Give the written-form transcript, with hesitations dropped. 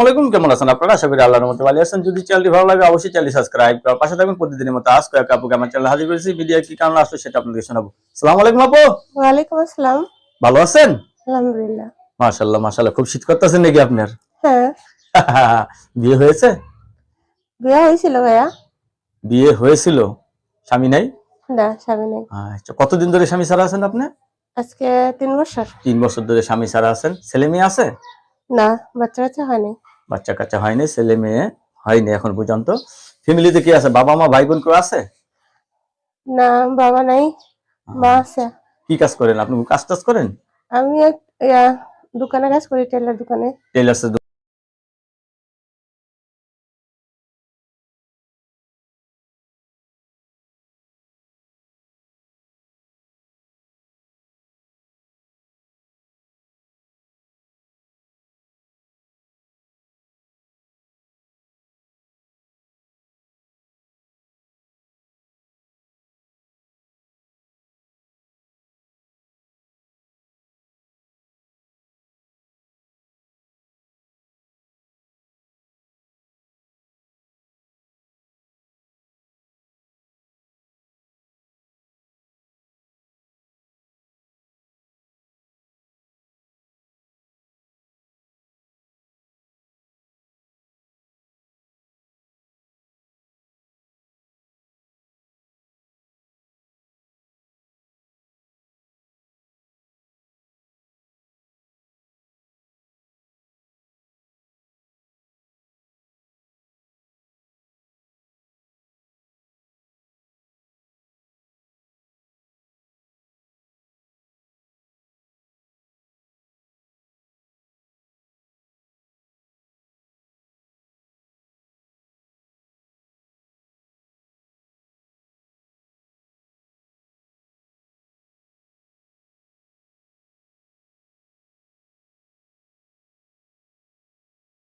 আসসালামু আলাইকুম, কেমন আছেন আপনারা? আশা করি আল্লাহর রহমতে ভালো আছেন। যদি চ্যানেলটি ভালো লাগে অবশ্যই চ্যানেলটি সাবস্ক্রাইব করার পাশে থাকবেন। প্রতিদিনের মতো আজকে এক আপুকে আমার চ্যানেলে হাজির করেছি। ভিডিও কি কারণে আসলো সেটা আপনাদের শোনাবো। আসসালামু আলাইকুম আপু, ওয়ালাইকুম আসসালাম। ভালো আছেন? আলহামদুলিল্লাহ। মাশাআল্লাহ মাশাআল্লাহ, খুব শীত করতেছেন নাকি আপনার? হ্যাঁ, বিয়ে হয়েছে? বিয়ে হয়েছিল ভাইয়া। বিয়ে হয়েছিল, স্বামী নাই? না, স্বামী নেই। আচ্ছা, কতদিন ধরে স্বামী ছাড়া আছেন আপনি? আজকে 3 বছর। 3 বছর ধরে স্বামী ছাড়া আছেন। ছেলে মেয়ে আছে? না, বাচ্চা কাচ্চা হয়নি। বাচ্চা কাচ্চা হয়নি, ছেলে মেয়ে হয়নি এখন পর্যন্ত। ফ্যামিলিতে কি আছে, বাবা মা ভাই বোন কেউ আছে? না, বাবা নাই, মা আছে। কি কাজ করেন আপনি? কাজ টাজ করেন? আমি দোকানে কাজ করি, টেলার দোকানে। টেলার্স